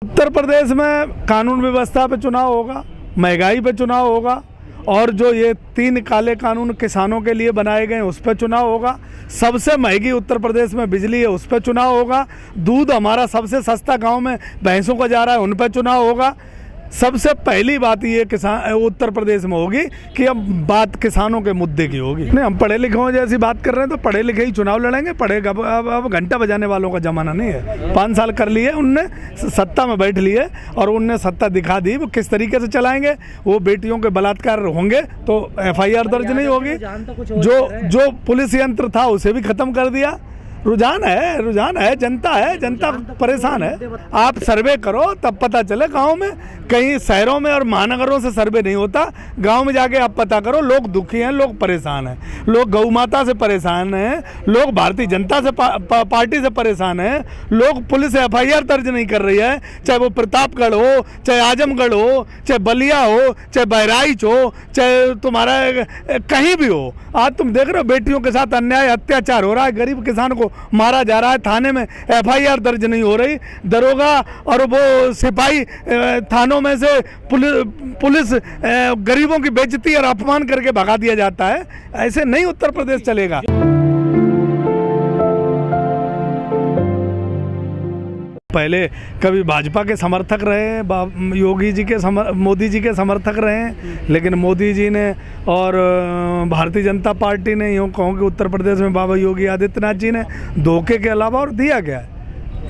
उत्तर प्रदेश में कानून व्यवस्था पे चुनाव होगा, महंगाई पे चुनाव होगा और जो ये 3 काले कानून किसानों के लिए बनाए गए उस पर चुनाव होगा। सबसे महंगी उत्तर प्रदेश में बिजली है, उस पर चुनाव होगा। दूध हमारा सबसे सस्ता गांव में भैंसों का जा रहा है, उन पर चुनाव होगा। सबसे पहली बात ये किसान उत्तर प्रदेश में होगी कि अब बात किसानों के मुद्दे की होगी। नहीं, हम पढ़े लिखे जैसी बात कर रहे हैं तो पढ़े लिखे ही चुनाव लड़ेंगे। पढ़ेगा अब घंटा बजाने वालों का जमाना नहीं है। 5 साल कर लिए उनने, सत्ता में बैठ लिए और उनने सत्ता दिखा दी। वो किस तरीके से चलाएंगे, वो बेटियों के बलात्कार होंगे तो FIR दर्ज नहीं होगी। जो पुलिस यंत्र था उसे भी खत्म कर दिया। रुझान है, जनता परेशान है। आप सर्वे करो तब पता चले। गांव में कहीं शहरों में और महानगरों से सर्वे नहीं होता, गांव में जाके आप पता करो। लोग दुखी हैं, लोग परेशान हैं, लोग गौ माता से परेशान हैं, लोग भारतीय जनता से पार्टी से परेशान हैं। लोग पुलिस FIR दर्ज नहीं कर रही है, चाहे वो प्रतापगढ़ हो, चाहे आजमगढ़ हो, चाहे बलिया हो, चाहे बहराइच हो, चाहे तुम्हारा कहीं भी हो। आज तुम देख रहे हो बेटियों के साथ अन्याय अत्याचार हो रहा है, गरीब किसान को मारा जा रहा है, थाने में FIR दर्ज नहीं हो रही। दरोगा और वो सिपाही थानों में से पुलिस गरीबों की बेइज्जती और अपमान करके भगा दिया जाता है। ऐसे नहीं उत्तर प्रदेश चलेगा। पहले कभी भाजपा के समर्थक रहे, योगी जी के मोदी जी के समर्थक रहे, लेकिन मोदी जी ने और भारतीय जनता पार्टी ने, यूँ कहूँ कि उत्तर प्रदेश में बाबा योगी आदित्यनाथ जी ने धोखे के अलावा और दिया गया है।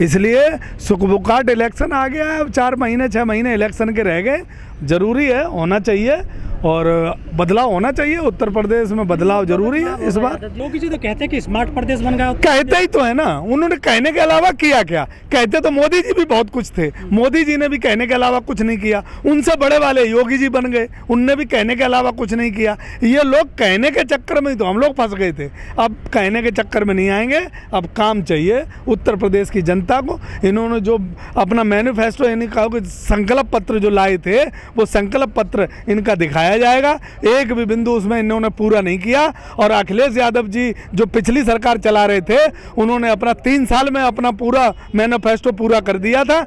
इसलिए सुखबुकाट इलेक्शन आ गया है। अब 4 महीने 6 महीने इलेक्शन के रह गए। ज़रूरी है, होना चाहिए और बदलाव होना चाहिए। उत्तर प्रदेश में बदलाव जरूरी है इस बार। योगी जी तो कहते हैं कि स्मार्ट प्रदेश बन गया। कहते ही तो है ना, उन्होंने कहने के अलावा किया क्या? कहते तो मोदी जी भी बहुत कुछ थे, मोदी जी ने भी कहने के अलावा कुछ नहीं किया। उनसे बड़े वाले योगी जी बन गए, उनने भी कहने के अलावा कुछ नहीं किया। ये लोग कहने के चक्कर में ही तो हम लोग फंस गए थे। अब कहने के चक्कर में नहीं आएंगे, अब काम चाहिए उत्तर प्रदेश की जनता को। इन्होंने जो अपना मैनिफेस्टो यानी कहा कि संकल्प पत्र जो लाए थे, वो संकल्प पत्र इनका दिखाया जाएगा। एक भी बिंदु उसमें इन्होंने पूरा नहीं किया। और अखिलेश यादव जी जो पिछली सरकार चला रहे थे, उन्होंने अपना 3 साल में अपना पूरा मैनिफेस्टो पूरा कर दिया था।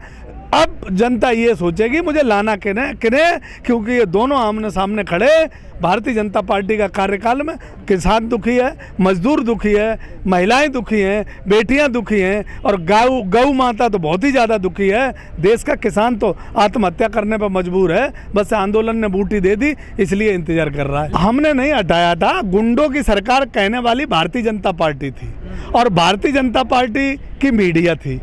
अब जनता ये सोचेगी मुझे लाना किन्हें, क्योंकि ये दोनों आमने सामने खड़े। भारतीय जनता पार्टी का कार्यकाल में किसान दुखी है, मजदूर दुखी है, महिलाएं दुखी हैं, बेटियां दुखी हैं और गौ माता तो बहुत ही ज़्यादा दुखी है। देश का किसान तो आत्महत्या करने पर मजबूर है। बस आंदोलन ने बूटी दे दी, इसलिए इंतजार कर रहा है। हमने नहीं हटाया था। गुंडों की सरकार कहने वाली भारतीय जनता पार्टी थी और भारतीय जनता पार्टी की मीडिया थी।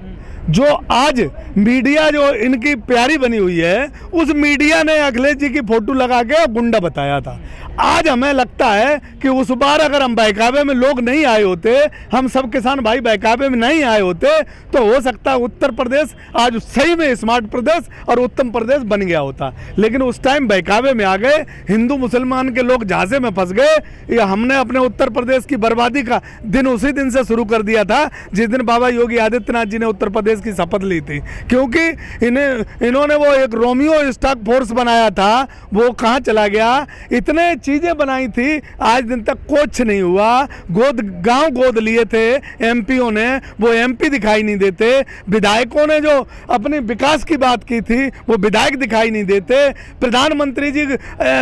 जो आज मीडिया जो इनकी प्यारी बनी हुई है, उस मीडिया ने अखिलेश जी की फोटो लगा के गुंडा बताया था। आज हमें लगता है कि उस बार अगर हम बहकावे में लोग नहीं आए होते, हम सब किसान भाई बहकावे में नहीं आए होते, तो हो सकता है उत्तर प्रदेश आज सही में स्मार्ट प्रदेश और उत्तम प्रदेश बन गया होता। लेकिन उस टाइम बहकावे में आ गए, हिंदू मुसलमान के लोग झांसे में फंस गए। ये हमने अपने उत्तर प्रदेश की बर्बादी का दिन उसी दिन से शुरू कर दिया था जिस दिन बाबा योगी आदित्यनाथ जी ने उत्तर प्रदेश की शपथ ली थी। क्योंकि इन्होंने वो एक रोमियो स्टाक फोर्स बनाया था, वो कहाँ चला गया? इतने चीजें बनाई थी, आज दिन तक कुछ नहीं हुआ। गांव गोद लिए थे MPओं ने, वो MP दिखाई नहीं देते। विधायकों ने जो अपने विकास की बात की थी, वो विधायक दिखाई नहीं देते। प्रधानमंत्री जी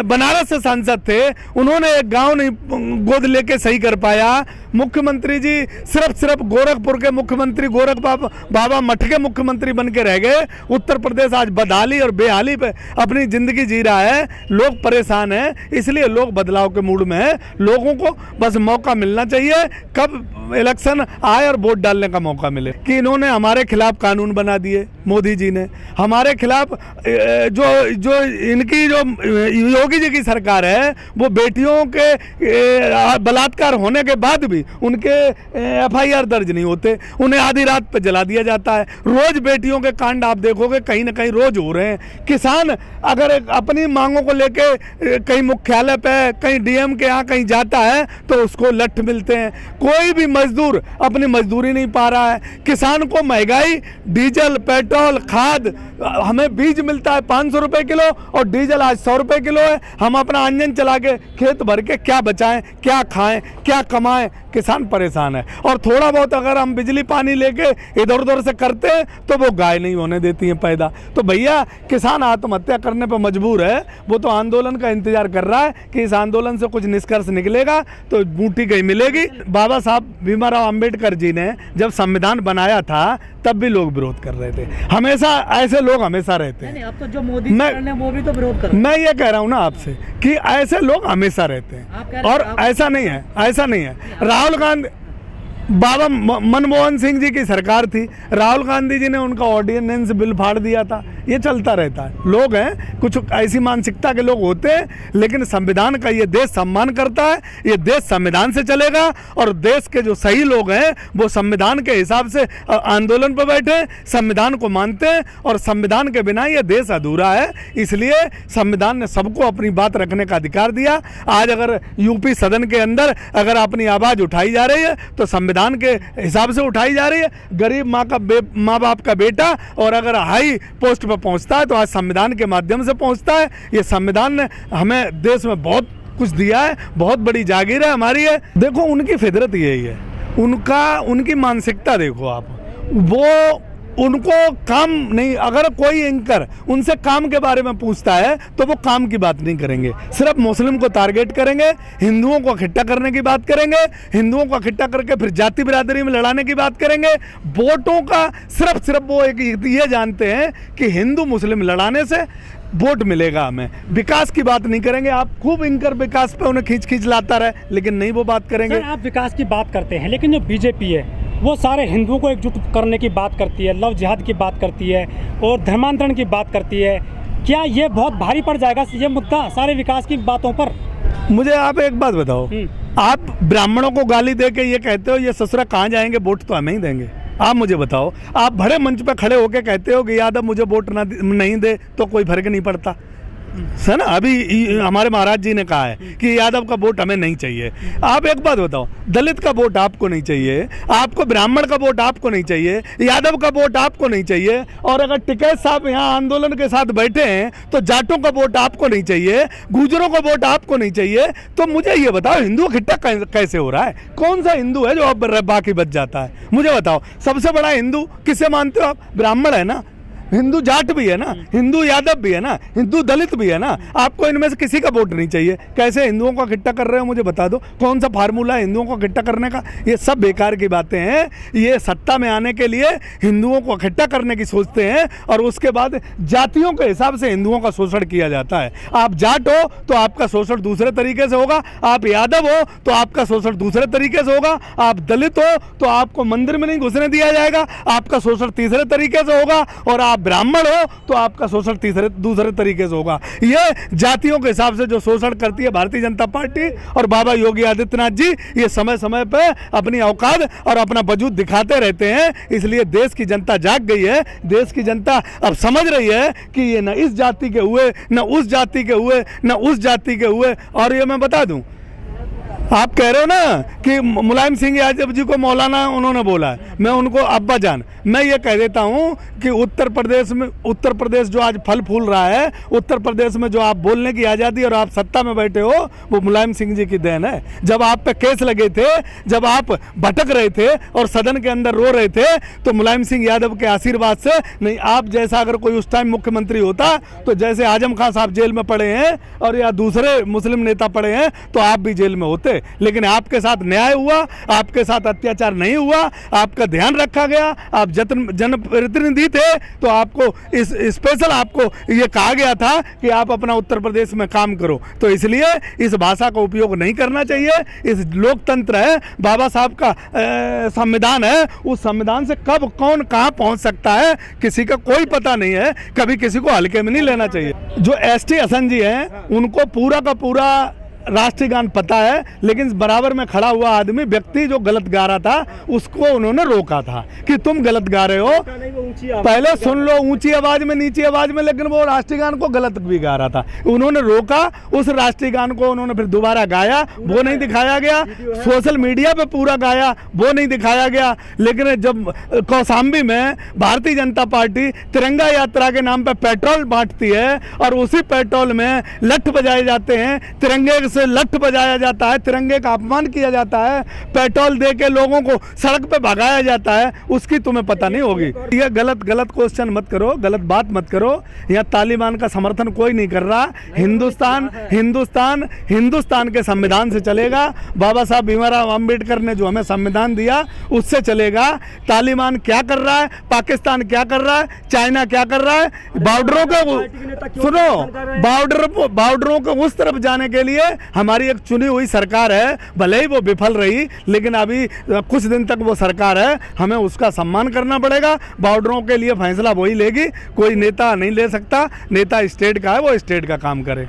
बनारस से सांसद थे, उन्होंने एक गांव नहीं गोद लेके सही कर पाया। मुख्यमंत्री जी सिर्फ गोरखपुर के मुख्यमंत्री, गोरख बाबा मठ के मुख्यमंत्री बन के रह गए। उत्तर प्रदेश आज बदहाली और बेहाली पे अपनी जिंदगी जी रहा है। लोग परेशान हैं, इसलिए लोग बदलाव के मूड में हैं। लोगों को बस मौका मिलना चाहिए, कब इलेक्शन आए और वोट डालने का मौका मिले। कि इन्होंने हमारे खिलाफ कानून बना दिए, मोदी जी ने हमारे खिलाफ जो इनकी जो योगी जी की सरकार है, वो बेटियों के बलात्कार होने के बाद भी उनके FIR दर्ज नहीं होते, उन्हें आधी रात पे जला दिया जाता है। रोज बेटियों के कांड आप देखोगे कहीं ना कहीं रोज हो रहे हैं। किसान अगर अपनी मांगों को लेके कहीं मुख्यालय पे, कहीं DM के यहाँ कहीं जाता है तो उसको लठ मिलते हैं। कोई भी मजदूर अपनी मजदूरी नहीं पा रहा है। किसान को महंगाई, डीजल, पेट्रोल, खाद हमें बीज मिलता है 500 रुपए किलो और डीजल आज 100 रुपए किलो है। हम अपना इंजन चला के खेत भर के क्या बचाएं, क्या खाएं, क्या कमाएं, किसान परेशान है। और थोड़ा बहुत अगर हम बिजली पानी लेके इधर उधर से करते हैं तो वो गाय नहीं होने देती हैं पैदा। तो भैया किसान आत्महत्या करने पर मजबूर है, वो तो आंदोलन का इंतजार कर रहा है कि इस आंदोलन से कुछ निष्कर्ष निकलेगा तो बूटी कहीं मिलेगी। बाबा साहब भीमराव अंबेडकर जी ने जब संविधान बनाया था तब भी लोग विरोध कर रहे थे, हमेशा ऐसे लोग हमेशा रहते हैं। अब तो जो मोदी ने वो भी तो विरोध कर रहे हैं। मैं ये कह रहा हूँ ना आपसे कि ऐसे लोग हमेशा रहते हैं और ऐसा नहीं है, ऐसा नहीं है। राहुल गांधी, बाबा मनमोहन सिंह जी की सरकार थी, राहुल गांधी जी ने उनका ऑर्डिनेंस बिल फाड़ दिया था। ये चलता रहता है, लोग हैं कुछ ऐसी मानसिकता के लोग होते हैं, लेकिन संविधान का ये देश सम्मान करता है। ये देश संविधान से चलेगा और देश के जो सही लोग हैं वो संविधान के हिसाब से आंदोलन पर बैठे, संविधान को मानते हैं और संविधान के बिना ये देश अधूरा है। इसलिए संविधान ने सबको अपनी बात रखने का अधिकार दिया। आज अगर यूपी सदन के अंदर अगर अपनी आवाज़ उठाई जा रही है तो संविधान के हिसाब से उठाई जा रही है। गरीब माँ बाप का बेटा और अगर हाई पोस्ट पर पहुंचता है तो आज संविधान के माध्यम से पहुंचता है। ये संविधान ने हमें देश में बहुत कुछ दिया है, बहुत बड़ी जागीर है हमारी है। देखो उनकी फितरत यही है, उनकी मानसिकता देखो आप, वो उनको काम नहीं, अगर कोई एंकर उनसे काम के बारे में पूछता है तो वो काम की बात नहीं करेंगे, सिर्फ मुस्लिम को टारगेट करेंगे, हिंदुओं को इकट्ठा करने की बात करेंगे, हिंदुओं को इकट्ठा करके फिर जाति बिरादरी में लड़ाने की बात करेंगे। वोटों का सिर्फ वो एक ये जानते हैं कि हिंदू मुस्लिम लड़ाने से वोट मिलेगा हमें, विकास की बात नहीं करेंगे। आप खूब इनकर विकास पे उन्हें खींच लाता रहे, लेकिन नहीं वो बात करेंगे। आप विकास की बात करते हैं, लेकिन जो बीजेपी है वो सारे हिंदुओं को एकजुट करने की बात करती है, लव जिहाद की बात करती है और धर्मांतरण की बात करती है। क्या ये बहुत भारी पड़ जाएगा ये मुद्दा सारे विकास की बातों पर? मुझे आप एक बात बताओ, आप ब्राह्मणों को गाली दे के ये कहते हो ये ससुरा कहाँ जाएंगे, वोट तो हमें ही देंगे। आप मुझे बताओ, आप बड़े मंच पे खड़े होके कहते हो कि यादव मुझे वोट नहीं दे तो कोई फर्क नहीं पड़ता, है ना। अभी हमारे महाराज जी ने कहा है कि यादव का वोट हमें नहीं चाहिए। आप एक बात बताओ, दलित का वोट आपको नहीं चाहिए, आपको ब्राह्मण का वोट आपको नहीं चाहिए, यादव का वोट आपको नहीं चाहिए, और अगर टिकैत साहब यहाँ आंदोलन के साथ बैठे हैं तो जाटों का वोट आपको नहीं चाहिए, गुजरों का वोट आपको नहीं चाहिए, तो मुझे ये बताओ हिंदू इकट्ठा कैसे हो रहा है? कौन सा हिंदू है जो अब बाकी बच जाता है? मुझे बताओ, सबसे बड़ा हिंदू किसे मानते हो आप? ब्राह्मण है ना, हिंदू जाट भी है ना, हिंदू यादव भी है ना, हिंदू दलित भी है ना। आपको इनमें से किसी का वोट नहीं चाहिए। कैसे हिंदुओं को इकट्ठा कर रहे हो मुझे बता दो, कौन सा फार्मूला है हिंदुओं को इकट्ठा करने का? ये सब बेकार की बातें हैं। ये सत्ता में आने के लिए हिंदुओं को इकट्ठा करने की सोचते हैं और उसके बाद जातियों के हिसाब से हिंदुओं का शोषण किया जाता है। आप जाट हो तो आपका शोषण दूसरे तरीके से होगा, आप यादव हो तो आपका शोषण दूसरे तरीके से होगा, आप दलित हो तो आपको मंदिर में नहीं घुसने दिया जाएगा, आपका शोषण तीसरे तरीके से होगा, और आप ब्राह्मण हो तो आपका शोषण दूसरे तरीके से होगा। ये जातियों के हिसाब से जो शोषण करती है भारतीय जनता पार्टी और बाबा योगी आदित्यनाथ जी, ये समय समय पे अपनी औकात और अपना वजूद दिखाते रहते हैं। इसलिए देश की जनता जाग गई है, देश की जनता अब समझ रही है कि ये न इस जाति के हुए, न उस जाति के हुए, न उस जाति के हुए। और ये मैं बता दूं, आप कह रहे हो ना कि मुलायम सिंह यादव जी को मौलाना उन्होंने बोला है, मैं उनको अब्बा जान। मैं ये कह देता हूँ कि उत्तर प्रदेश जो आज फल फूल रहा है, उत्तर प्रदेश में जो आप बोलने की आज़ादी और आप सत्ता में बैठे हो, वो मुलायम सिंह जी की देन है। जब आप पे केस लगे थे, जब आप भटक रहे थे और सदन के अंदर रो रहे थे, तो मुलायम सिंह यादव के आशीर्वाद से नहीं, आप जैसा अगर कोई उस टाइम मुख्यमंत्री होता तो जैसे आजम खान साहब जेल में पड़े हैं और या दूसरे मुस्लिम नेता पड़े हैं तो आप भी जेल में होते। लेकिन आपके साथ न्याय हुआ, आपके साथ अत्याचार नहीं हुआ, आपका ध्यान रखा गया, आप जनप्रतिनिधि थे, तो आपको इस स्पेशल आपको ये कहा गया था कि आप अपना उत्तर प्रदेश में काम करो। तो इसलिए इस भाषा का उपयोग नहीं करना चाहिए। इस लोकतंत्र है, बाबा साहब का संविधान है, उस संविधान से कब कौन कहाँ पहुंच सकता है किसी का कोई पता नहीं है। कभी किसी को हल्के में नहीं लेना चाहिए। जो एसटी हसन जी हैं, उनको पूरा का पूरा राष्ट्रीय गान पता है, लेकिन बराबर में खड़ा हुआ आदमी व्यक्ति जो गलत गा रहा था उसको उन्होंने रोका था कि तुम गलत गा रहे हो, पहले सुन लो ऊंची आवाज में नीची आवाज में, लेकिन वो राष्ट्रीय गान को गलत भी गा रहा था। उन्होंने रोका, उस राष्ट्रीय गान को उन्होंने फिर दोबारा गाया, वो नहीं दिखाया गया। सोशल मीडिया पे पूरा गाया, वो नहीं दिखाया गया। लेकिन जब कौशाम्बी में भारतीय जनता पार्टी तिरंगा यात्रा के नाम पे पेट्रोल बांटती है और उसी पेट्रोल में लठ बजाए जाते हैं, तिरंगे से लठ बजाया जाता है, तिरंगे का अपमान किया जाता है, पेट्रोल दे के लोगों को सड़क पे भगाया जाता है, उसकी तुम्हें पता नहीं होगी। ये गलत क्वेश्चन मत करो, गलत बात मत करो। यहाँ तालिबान का समर्थन कोई नहीं कर रहा। हिंदुस्तान के संविधान से चलेगा। बाबा साहब भीमराव अम्बेडकर ने जो हमें संविधान दिया उससे चलेगा। तालिबान क्या कर रहा है, पाकिस्तान क्या कर रहा है, चाइना क्या कर रहा है, बॉर्डरों को सुनो, बॉर्डरों को उस तरफ जाने के लिए हमारी एक चुनी हुई सरकार है, भले ही वो विफल रही, लेकिन अभी कुछ दिन तक वो सरकार है, हमें उसका सम्मान करना पड़ेगा। बॉर्डरों के लिए फैसला वही लेगी, कोई नेता नहीं ले सकता। नेता स्टेट का है, वो स्टेट का काम करे।